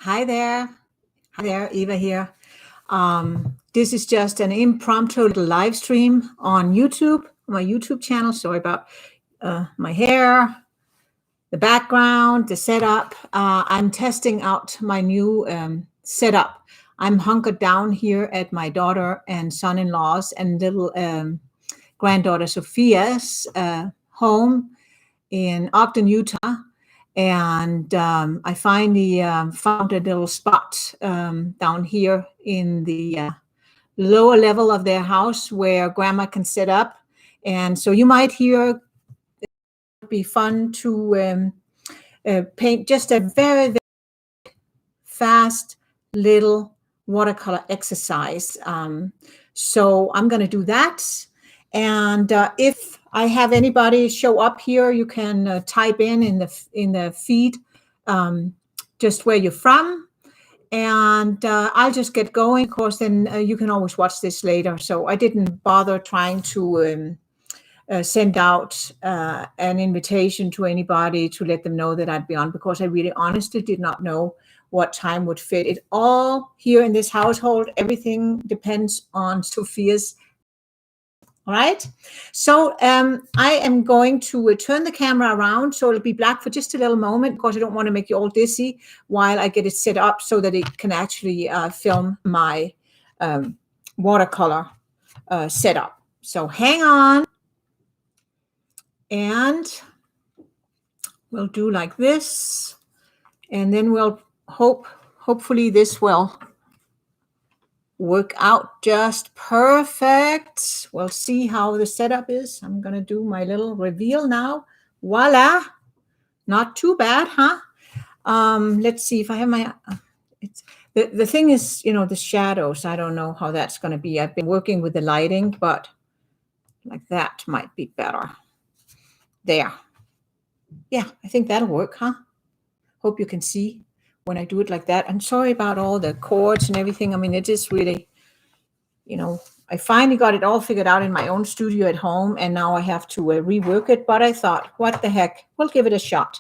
Hi there. Hi there, Eva here. This is just an impromptu little live stream on YouTube, my YouTube channel. Sorry about my hair, the background, the setup. I'm testing out my new setup. I'm hunkered down here at my daughter and son-in-law's and little granddaughter Sophia's home in Ogden, Utah. And I finally found a little spot down here in the lower level of their house where grandma can sit up. And so you might hear it would be fun to paint just a very, very fast little watercolor exercise. So I'm going to do that. And if I have anybody show up here, you can type in the feed just where you're from, and I'll just get going. Of course, then you can always watch this later. So I didn't bother trying to send out an invitation to anybody to let them know that I'd be on, because I really honestly did not know what time would fit. It all here in this household, everything depends on Sophia's. All right, so I am going to turn the camera around so it'll be black for just a little moment, because I don't want to make you all dizzy while I get it set up so that it can actually film my watercolor setup. So hang on, and we'll do like this, and then we'll hopefully this will work out just perfect. We'll see how the setup is. I'm going to do my little reveal now. Voila. Not too bad, huh? Let's see if I have my... The thing is, you know, the shadows. I don't know how that's going to be. I've been working with the lighting, but like that might be better. There. Yeah, I think that'll work, huh? Hope you can see when I do it like that. I'm sorry about all the cords and everything. I mean, it is really, you know, I finally got it all figured out in my own studio at home, and now I have to rework it. But I thought, what the heck, we'll give it a shot.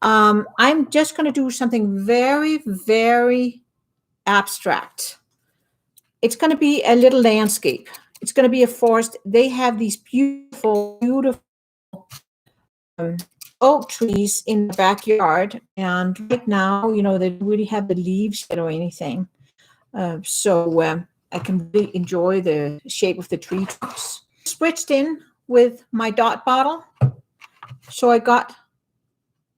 I'm just going to do something very, very abstract. It's going to be a little landscape. It's going to be a forest. They have these beautiful, beautiful oak trees in the backyard, and right now, you know, they don't really have the leaves yet or anything, so I can really enjoy the shape of the tree trunks. Spritzed in with my dot bottle, so I got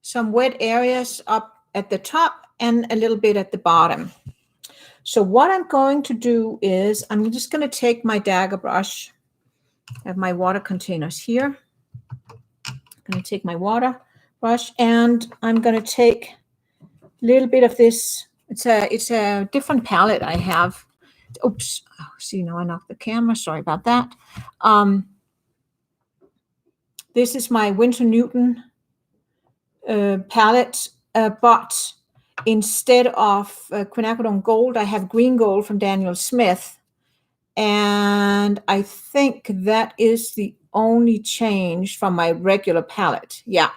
some wet areas up at the top and a little bit at the bottom. So what I'm going to do is I'm just going to take my dagger brush. I have my water containers here. I'm going to take my water brush, and I'm going to take a little bit of this. It's a different palette I have. Oops. Oh, see, now I knocked the camera. Sorry about that. This is my Winsor Newton palette, but instead of quinacridone gold, I have green gold from Daniel Smith. And I think that is the only change from my regular palette. Yeah.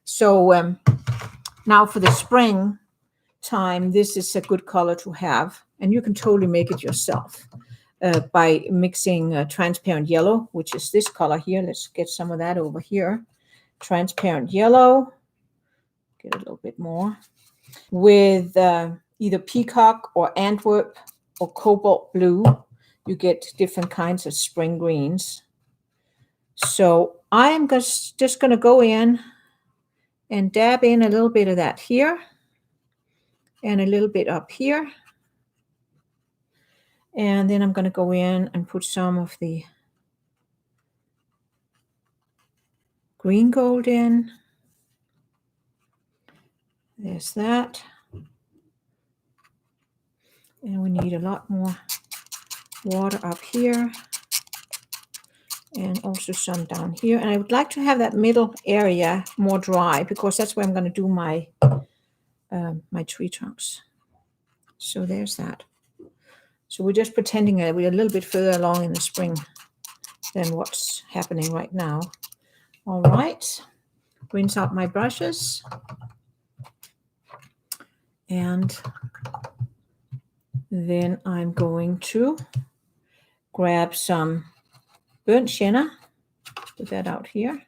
So now for the spring time, this is a good color to have. And you can totally make it yourself by mixing transparent yellow, which is this color here. Let's get some of that over here. Transparent yellow. Get a little bit more. With either peacock or Antwerp or cobalt blue. You get different kinds of spring greens. So I am just going to go in and dab in a little bit of that here and a little bit up here. And then I'm going to go in and put some of the green gold in. There's that. And we need a lot more water up here. And also some down here. And I would like to have that middle area more dry, because that's where I'm going to do my my tree trunks. So there's that. So we're just pretending that we're a little bit further along in the spring than what's happening right now. All right. Rinse out my brushes. And then I'm going to grab some burnt sienna, put that out here.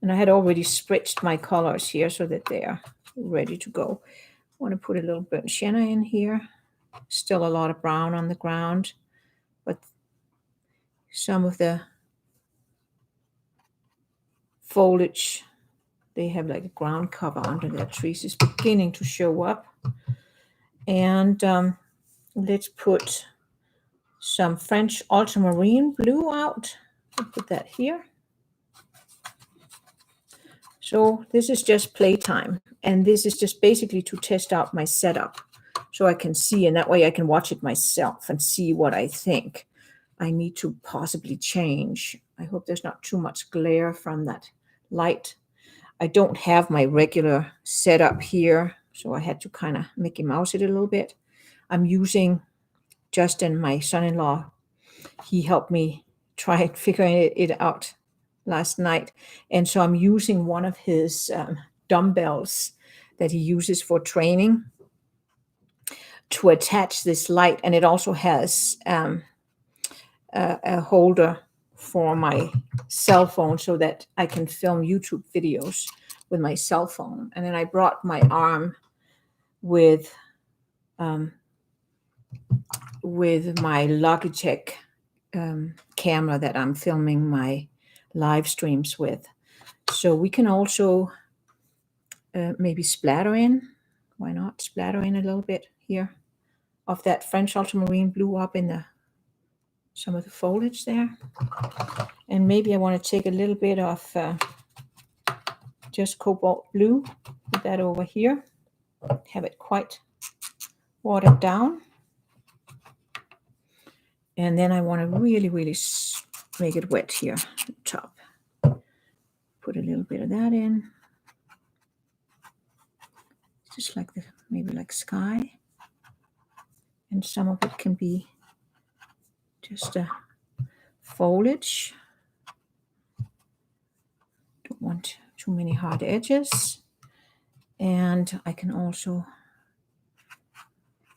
And I had already spritz my colors here so that they are ready to go. I want to put a little burnt sienna in here. Still a lot of brown on the ground, but some of the foliage, they have like a ground cover under their trees, is beginning to show up. And let's put some French ultramarine blue out. I'll put that here. So this is just playtime, and this is just basically to test out my setup so I can see, and that way I can watch it myself and see what I think I need to possibly change. I hope there's not too much glare from that light. I don't have my regular setup here, so I had to kind of Mickey Mouse it a little bit. I'm using Justin, my son-in-law. He helped me try figuring it out last night. And so I'm using one of his dumbbells that he uses for training to attach this light. And it also has a holder for my cell phone so that I can film YouTube videos with my cell phone. And then I brought my arm with my Logitech camera that I'm filming my live streams with. So we can also maybe splatter in. Why not splatter in a little bit here of that French ultramarine blue up in some of the foliage there. And maybe I want to take a little bit of just cobalt blue, put that over here, have it quite watered down. And then I want to really, really make it wet here at the top. Put a little bit of that in. Just like maybe like sky. And some of it can be just a foliage. Don't want too many hard edges. And I can also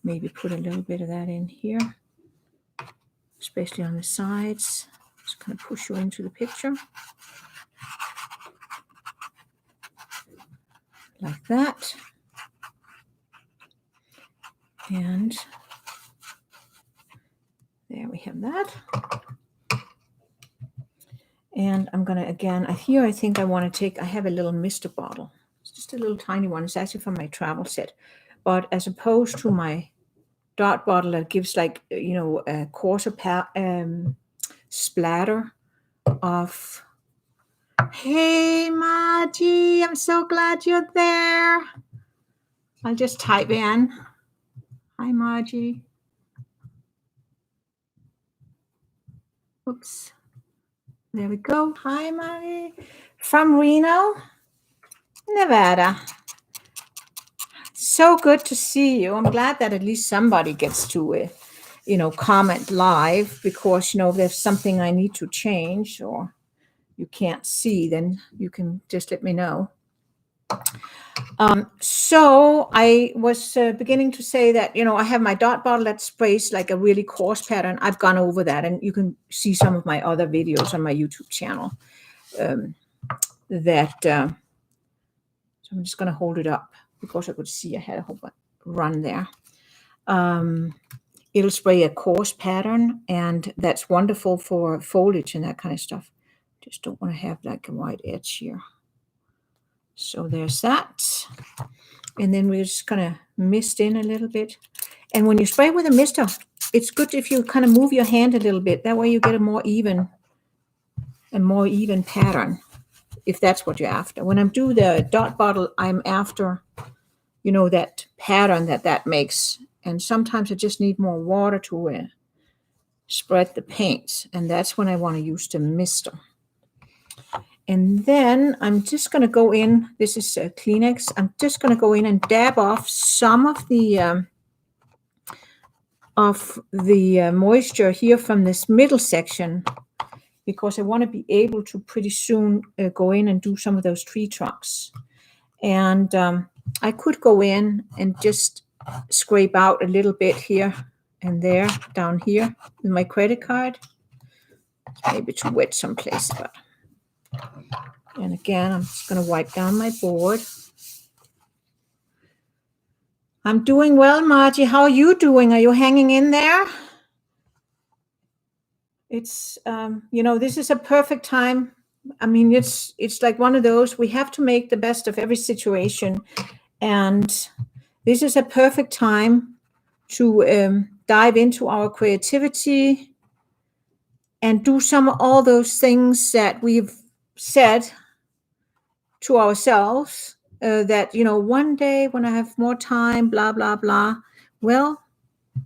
maybe put a little bit of that in here, especially on the sides. Just kind of push you into the picture. Like that. And there we have that. And I'm going to, again, here I think I want to take, I have a little mister bottle. It's just a little tiny one. It's actually from my travel set. But as opposed to my dot bottle that gives like, a coarser splatter of, hey, Margie, I'm so glad you're there. I'll just type in, hi, Margie. Oops. There we go. Hi, Margie. From Reno, Nevada. So good to see you. I'm glad that at least somebody gets to, comment live, because, if there's something I need to change or you can't see, then you can just let me know. So I was beginning to say that, I have my dot bottle that sprays like a really coarse pattern. I've gone over that, and you can see some of my other videos on my YouTube channel. So I'm just going to hold it up because I could see I had a whole run there. It'll spray a coarse pattern, and that's wonderful for foliage and that kind of stuff. Just don't want to have like a white edge here. So there's that. And then we're just going to mist in a little bit. And when you spray with a mister, it's good if you kind of move your hand a little bit. That way you get a more even pattern, if that's what you're after. When I'm doing the dot bottle, I'm after, that pattern that makes. And sometimes I just need more water to spread the paint. And that's when I want to use the mister. And then I'm just going to go in. This is Kleenex. I'm just going to go in and dab off some of the moisture here from this middle section, because I want to be able to pretty soon go in and do some of those tree trunks. And I could go in and just scrape out a little bit here and there, down here with my credit card. Maybe too wet someplace, but. And again, I'm just going to wipe down my board. I'm doing well, Margie. How are you doing? Are you hanging in there? It's, this is a perfect time. I mean, it's like one of those, we have to make the best of every situation. And this is a perfect time to dive into our creativity and do all those things that we've said to ourselves, that, one day when I have more time, blah, blah, blah. Well,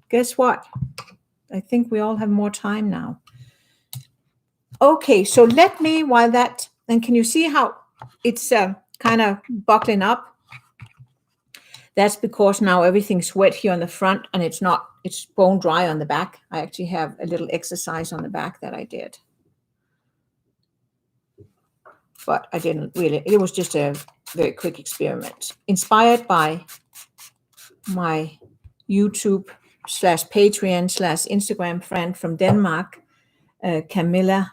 guess what? I think we all have more time now. Okay, so and can you see how it's kind of buckling up? That's because now everything's wet here on the front and it's bone dry on the back. I actually have a little exercise on the back that I did. But I didn't really, it was just a very quick experiment. Inspired by my YouTube/Patreon/Instagram friend from Denmark, Camilla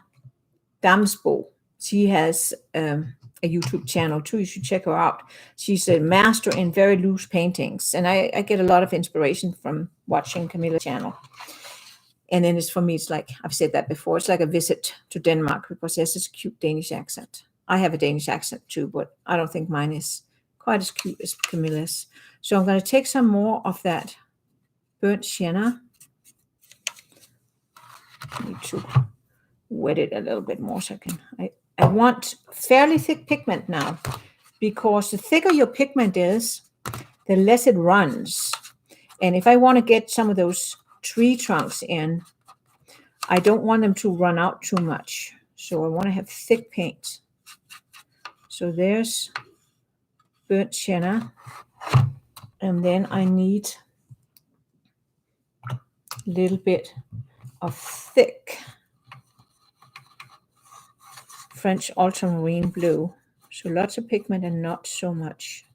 Damsbo. She has a YouTube channel too. You should check her out. She's a master in very loose paintings. And I get a lot of inspiration from watching Camilla's channel. And then for me, it's like, I've said that before, it's like a visit to Denmark because she has such a cute Danish accent. I have a Danish accent too, but I don't think mine is quite as cute as Camilla's. So I'm going to take some more of that burnt sienna. I need to wet it a little bit more so I want fairly thick pigment now, because the thicker your pigment is, the less it runs. And if I want to get some of those tree trunks in, I don't want them to run out too much. So I want to have thick paint. So there's burnt sienna. And then I need a little bit of thick French ultramarine blue. So lots of pigment and not so much.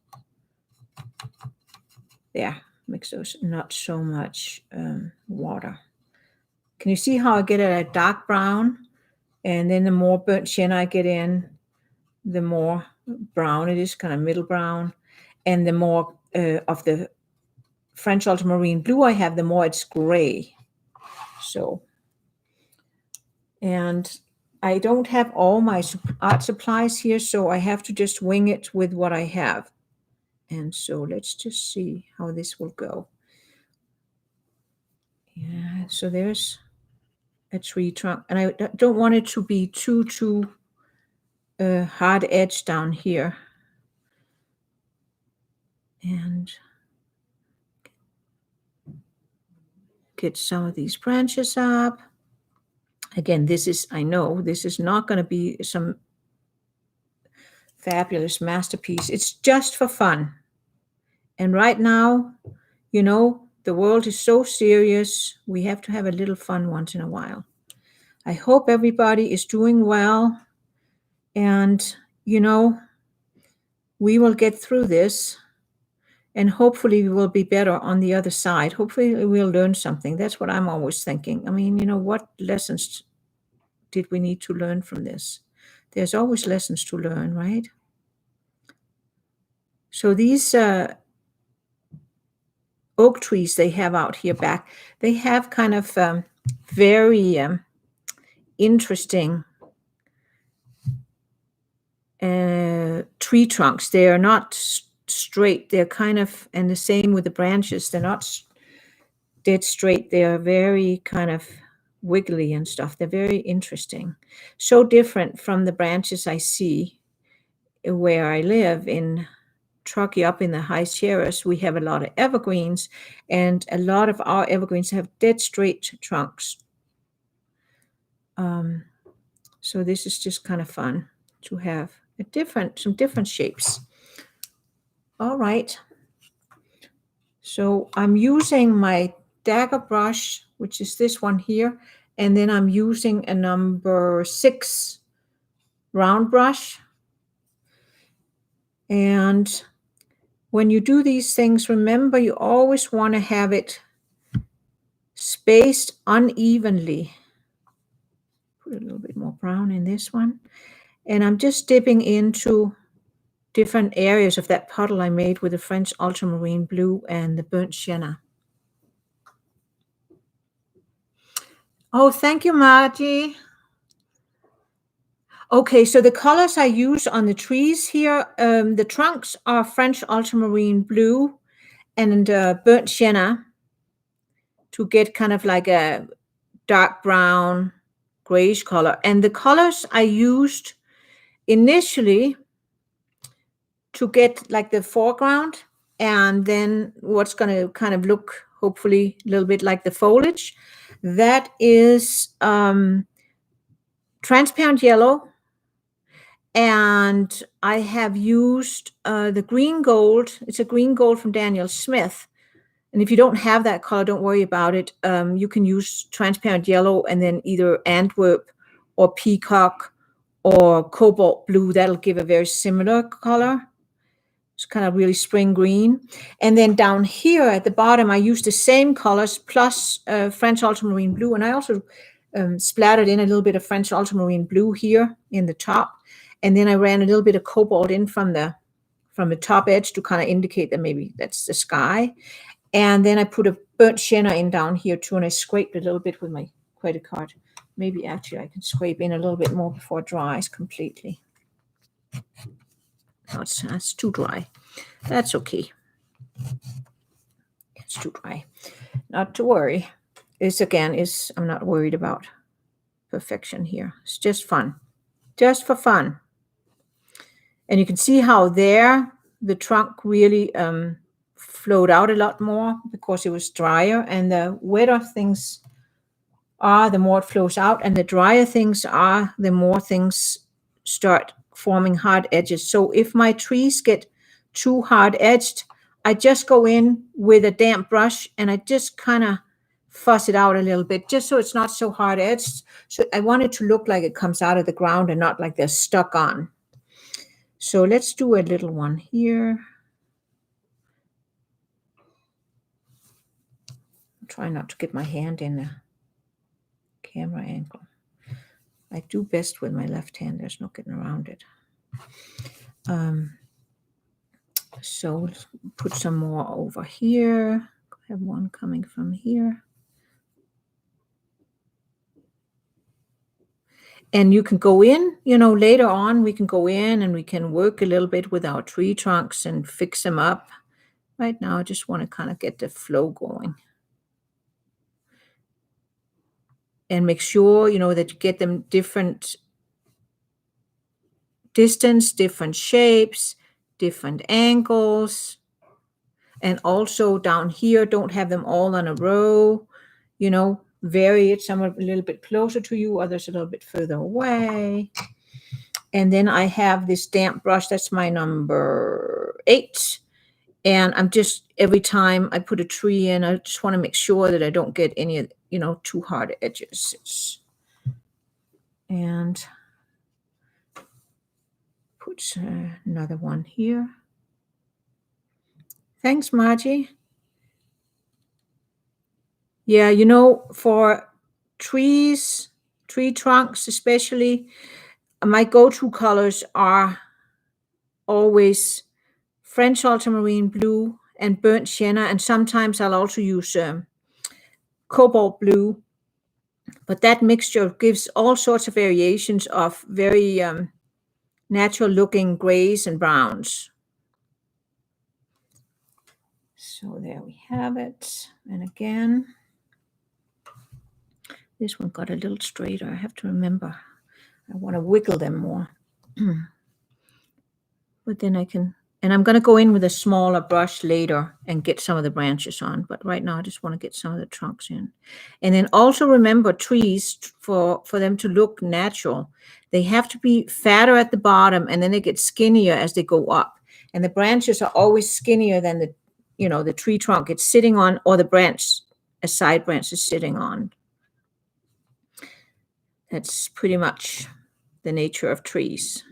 There, mix those, not so much water. Can you see how I get it a dark brown? And then the more burnt sienna I get in, the more brown it is, kind of middle brown. And the more of the French ultramarine blue I have, the more it's gray. So, and I don't have all my art supplies here, so I have to just wing it with what I have. And so let's just see how this will go. Yeah, so there's a tree trunk. And I don't want it to be too hard edge down here. And get some of these branches up. Again, I know this is not going to be some fabulous masterpiece. It's just for fun. And right now, the world is so serious. We have to have a little fun once in a while. I hope everybody is doing well. And, we will get through this. And hopefully we will be better on the other side. Hopefully we'll learn something. That's what I'm always thinking. I mean, what lessons did we need to learn from this? There's always lessons to learn, right? So these oak trees they have out here back, they have kind of very interesting tree trunks. They are not straight. They're kind of, and the same with the branches. They're not dead straight. They are very kind of wiggly and stuff. They're very interesting. So different from the branches I see where I live in Truckee up in the high Sierras. We have a lot of evergreens, and a lot of our evergreens have dead straight trunks. So this is just kind of fun to have some different shapes. All right. So I'm using my dagger brush, which is this one here, and then I'm using a number 6 round brush. And when you do these things, remember you always want to have it spaced unevenly. Put a little bit more brown in this one. And I'm just dipping into different areas of that puddle I made with the French ultramarine blue and the burnt sienna. Oh, thank you, Margie. Okay, so the colors I use on the trees here, the trunks are French ultramarine blue and burnt sienna to get kind of like a dark brown, grayish color. And the colors I used initially to get like the foreground, and then what's going to kind of look hopefully a little bit like the foliage, that is transparent yellow. And I have used the green gold. It's a green gold from Daniel Smith. And if you don't have that color, don't worry about it. You can use transparent yellow and then either Antwerp or peacock or cobalt blue. That'll give a very similar color. It's kind of really spring green. And then down here at the bottom, I use the same colors plus French ultramarine blue. And I also splattered in a little bit of French ultramarine blue here in the top. And then I ran a little bit of cobalt in from the top edge to kind of indicate that maybe that's the sky. And then I put a burnt sienna in down here too, and I scraped a little bit with my credit card. Maybe actually I can scrape in a little bit more before it dries completely. No, that's too dry. That's okay. It's too dry. Not to worry. I'm not worried about perfection here. It's just fun. Just for fun. And you can see how there the trunk really flowed out a lot more because it was drier, and the wetter things are, the more it flows out, and the drier things are, the more things start forming hard edges. So if my trees get too hard edged, I just go in with a damp brush and I just kind of fuss it out a little bit, just so it's not so hard edged. So I want it to look like it comes out of the ground and not like they're stuck on. So let's do a little one here. Try not to get my hand in the camera angle. I do best with my left hand. There's no getting around it. So put some more over here. I have one coming from here. And you can go in, later on, we can go in and we can work a little bit with our tree trunks and fix them up. Right now, I just want to kind of get the flow going. And make sure, that you get them different distance, different shapes, different angles. And also down here, don't have them all on a row, vary it, some are a little bit closer to you, others a little bit further away. And then I have this damp brush, that's my number 8. And I'm just, every time I put a tree in, I just want to make sure that I don't get any, too hard edges. And put another one here. Thanks, Margie. Yeah, for trees, tree trunks especially, my go-to colors are always French ultramarine blue and burnt sienna, and sometimes I'll also use cobalt blue. But that mixture gives all sorts of variations of very natural-looking grays and browns. So there we have it. And again, this one got a little straighter. I have to remember. I want to wiggle them more. But then I can, and I'm going to go in with a smaller brush later and get some of the branches on. But right now I just want to get some of the trunks in. And then also remember, trees, for them to look natural, they have to be fatter at the bottom, and then they get skinnier as they go up. And the branches are always skinnier than the tree trunk it's sitting on, or the branch, a side branch is sitting on. That's pretty much the nature of trees.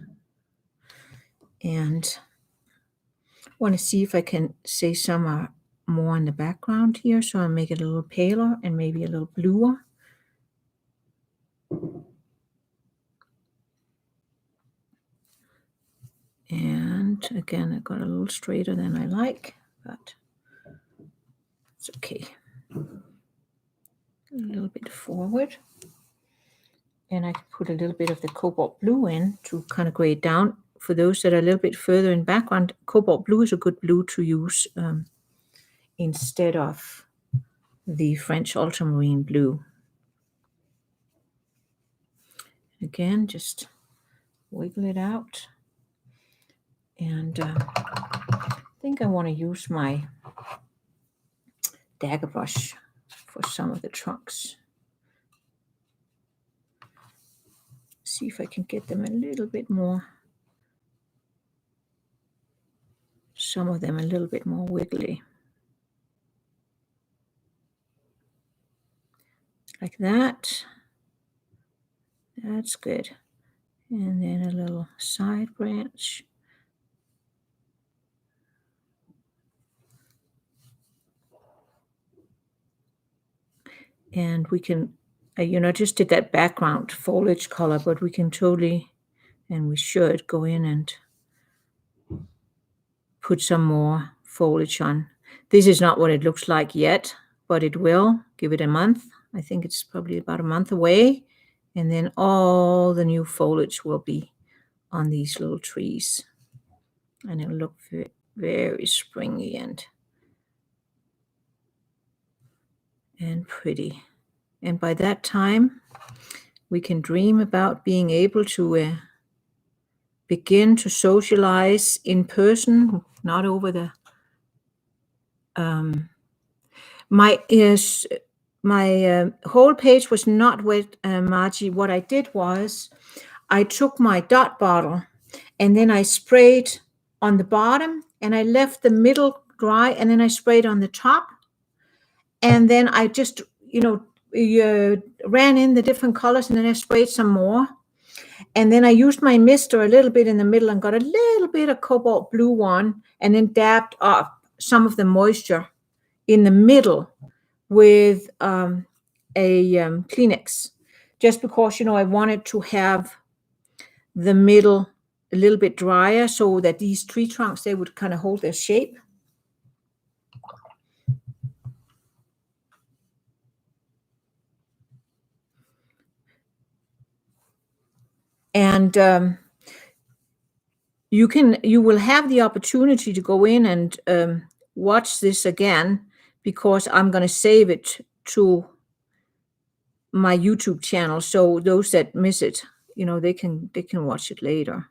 And want to see if I can say some more in the background here. So I'll make it a little paler and maybe a little bluer. And again, I got a little straighter than I like, but it's okay. A little bit forward. And I can put a little bit of the cobalt blue in to kind of grade down. For those that are a little bit further in background, cobalt blue is a good blue to use instead of the French ultramarine blue. Again, just wiggle it out. And I think I want to use my dagger brush for some of the trunks. See if I can get them a little bit more, some of them a little bit more wiggly. Like that. That's good. And then a little side branch. And we can, just did that background foliage color, but we can totally, and we should go in and put some more foliage on. This is not what it looks like yet, but it will. Give it a month. I think it's probably about a month away. And then all the new foliage will be on these little trees. And it'll look very, very springy and pretty. And by that time, we can dream about being able to begin to socialize in person, not over the my whole page was not with Margie. What I did was I took my dot bottle and then I sprayed on the bottom and I left the middle dry and then I sprayed on the top. And then I just, ran in the different colors and then I sprayed some more. And then I used my mister a little bit in the middle and got a little bit of cobalt blue on and then dabbed up some of the moisture in the middle with a Kleenex, just because, I wanted to have the middle a little bit drier so that these tree trunks, they would kind of hold their shape. And you will have the opportunity to go in and watch this again, because I'm going to save it to my YouTube channel. So those that miss it, they can watch it later.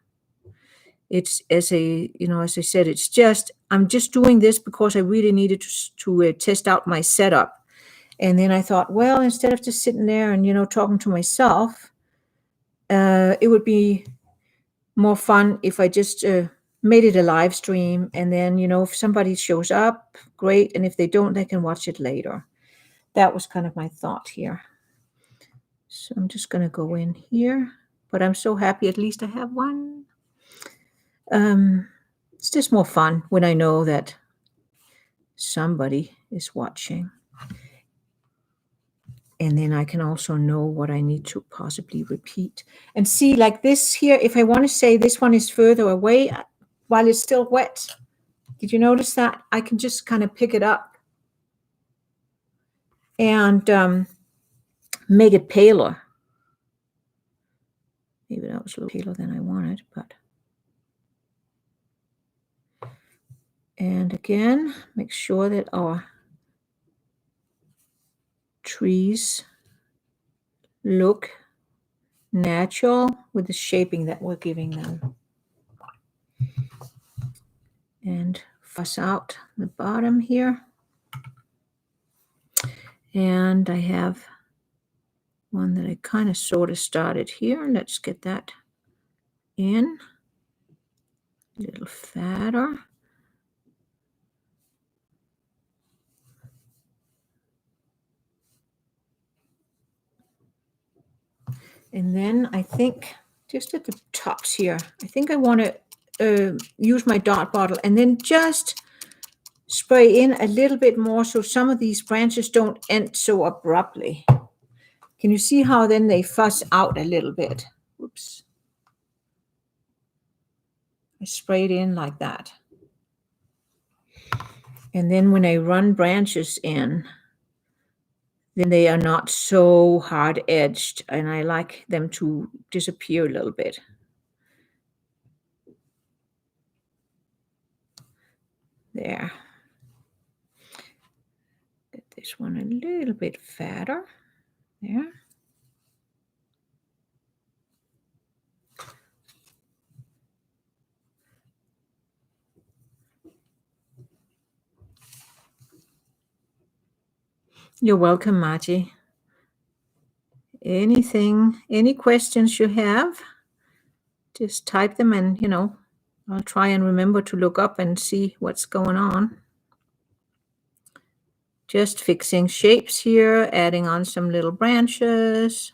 It's as I said, I'm just doing this because I really needed to test out my setup. And then I thought, well, instead of just sitting there and, talking to myself, it would be more fun if I just made it a live stream. And then, if somebody shows up, great. And if they don't, they can watch it later. That was kind of my thought here. So I'm just going to go in here. But I'm so happy at least I have one. It's just more fun when I know that somebody is watching. And then I can also know what I need to possibly repeat. And see, like this here, if I want to say this one is further away while it's still wet, did you notice that? I can just kind of pick it up and make it paler. Maybe that was a little paler than I wanted, but. And again, make sure that our trees look natural with the shaping that we're giving them. And fuss out the bottom here. And I have one that I kind of sort of started here. Let's get that in. A little fatter. And then I think just at the tops here, I think I want to use my dot bottle and then just spray in a little bit more so some of these branches don't end so abruptly. Can you see how then they fuzz out a little bit? Whoops. I spray it in like that. And then when I run branches in, then they are not so hard edged, and I like them to disappear a little bit. There. Get this one a little bit fatter. There. You're welcome, Margie. Any questions you have, just type them and, I'll try and remember to look up and see what's going on. Just fixing shapes here, adding on some little branches.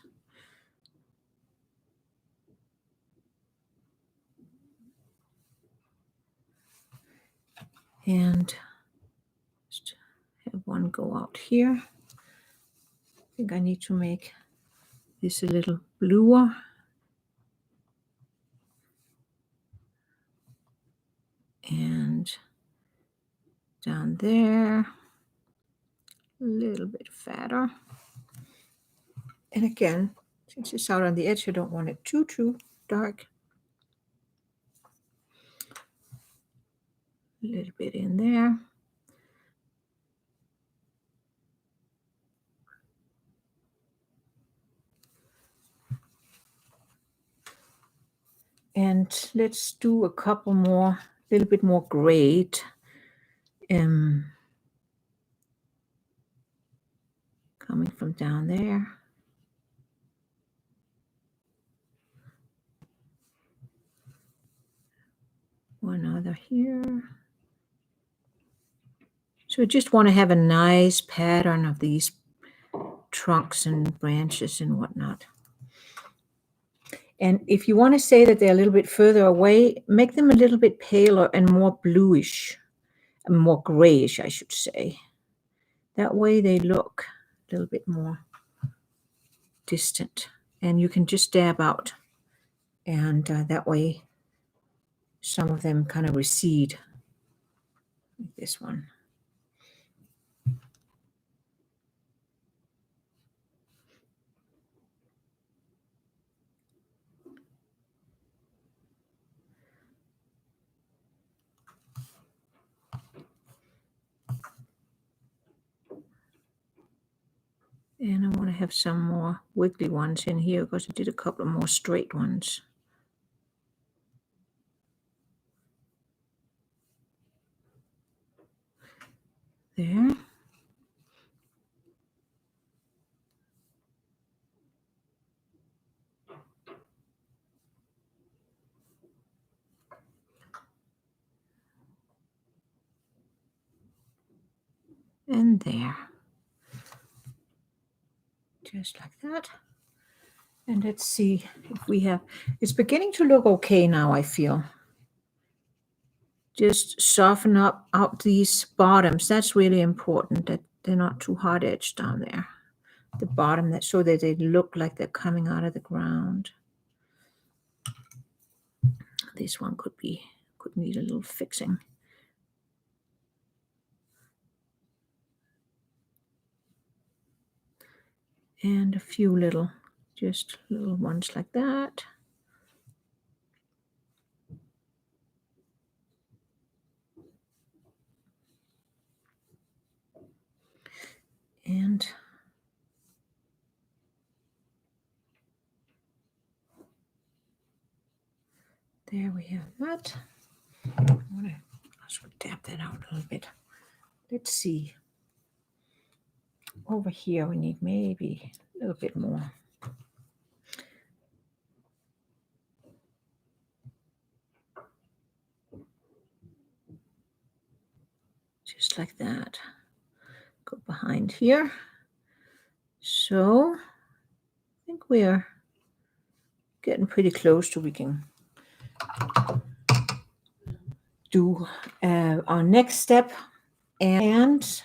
And just have one go out here. I think I need to make this a little bluer. And down there, a little bit fatter. And again, since it's out on the edge, I don't want it too dark. A little bit in there. And let's do a couple more, a little bit more grade. Coming from down there. One other here. So I just want to have a nice pattern of these trunks and branches and whatnot. And if you want to say that they're a little bit further away, make them a little bit paler and more bluish, and more grayish, I should say. That way they look a little bit more distant. And you can just dab out. And that way some of them kind of recede. Like this one. And I want to have some more wiggly ones in here because I did a couple of more straight ones. There. And there. Just like that. And let's see if we have, it's beginning to look okay now, I feel. Just soften out these bottoms. That's really important that they're not too hard edged down there. The bottom, that so that they look like they're coming out of the ground. This one could need a little fixing. And a few little ones like that. And there we have that. I want to also dab that out a little bit. Let's see. Over here we need maybe a little bit more. Just like that. Go behind here. So I think we're getting pretty close to we can do our next step. And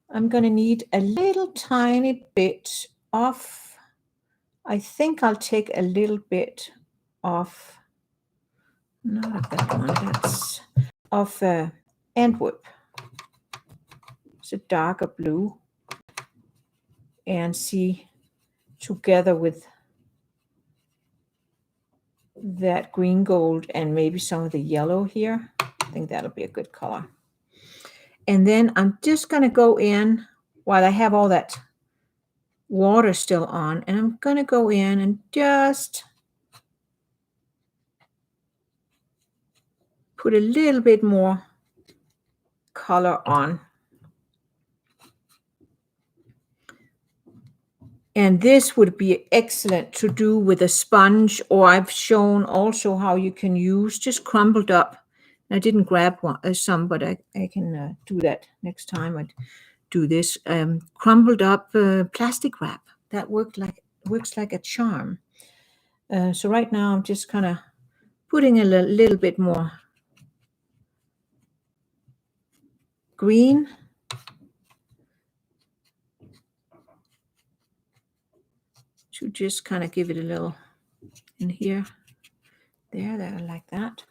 I'm going to need a little tiny bit of, I think I'll take a little bit of, not that one, that's of Antwerp. It's a darker blue. And see, together with that green gold and maybe some of the yellow here, I think that'll be a good color. And then I'm just going to go in while I have all that water still on, and I'm going to go in and just put a little bit more color on. And this would be excellent to do with a sponge, or I've shown also how you can use just crumbled up. I didn't grab some, but I can do that next time I do this. Crumbled up plastic wrap. That works like a charm. So right now I'm just kind of putting a little bit more green. To just kind of give it a little in here, there, like that.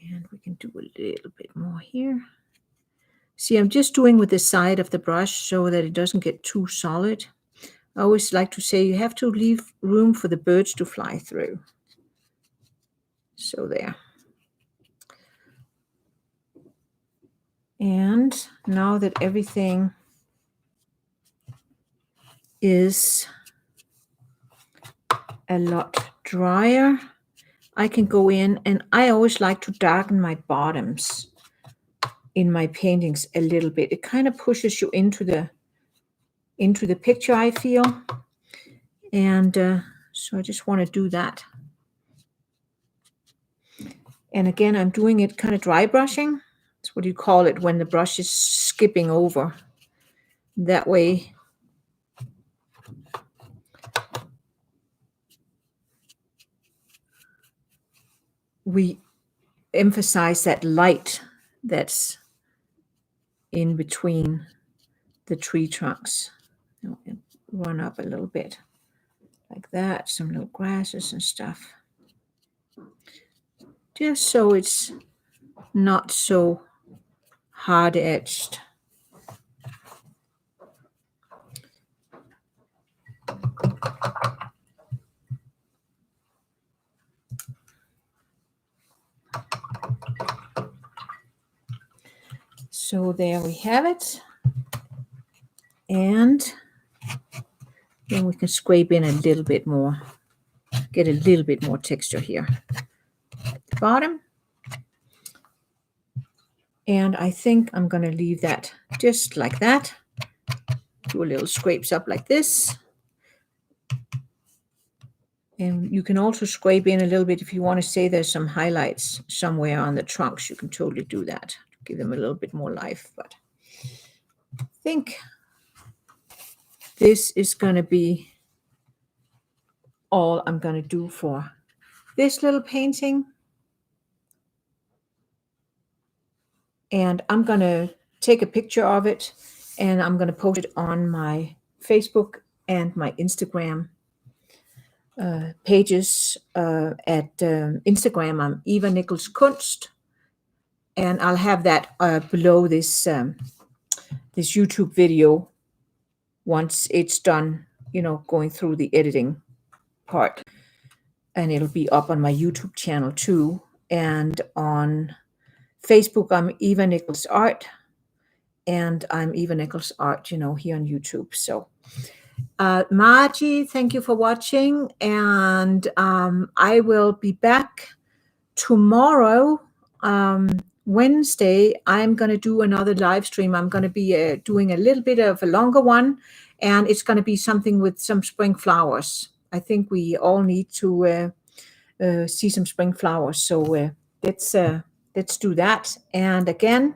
And we can do a little bit more here. See, I'm just doing with the side of the brush so that it doesn't get too solid. I always like to say you have to leave room for the birds to fly through. So there. And now that everything is a lot drier, I can go in, and I always like to darken my bottoms in my paintings a little bit. It kind of pushes you into the picture, I feel. And so I just want to do that. And again, I'm doing it kind of dry brushing. That's what you call it when the brush is skipping over. That way we emphasize that light that's in between the tree trunks. Run up a little bit like that, some little grasses and stuff. Just so it's not so hard edged. So there we have it. And then we can scrape in a little bit more, get a little bit more texture here at the bottom. And I think I'm going to leave that just like that. Do a little scrapes up like this. And you can also scrape in a little bit if you want to say there's some highlights somewhere on the trunks. You can totally do that. Give them a little bit more life. But I think this is going to be all I'm going to do for this little painting. And I'm going to take a picture of it, and I'm going to post it on my Facebook and my Instagram pages. At Instagram, I'm Eva Nichols Kunst, and I'll have that below this this YouTube video once it's done, going through the editing part. And it'll be up on my YouTube channel too. And on Facebook, I'm Eva Nichols Art, and I'm Eva Nichols Art, here on YouTube. So, Margie, thank you for watching, and I will be back tomorrow, Wednesday. I'm going to do another live stream. I'm going to be doing a little bit of a longer one, and it's going to be something with some spring flowers. I think we all need to see some spring flowers. So let's do that. And again,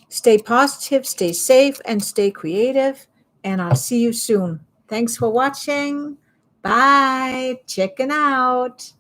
stay positive, stay safe, and stay creative. And I'll see you soon. Thanks for watching. Bye. Checking out.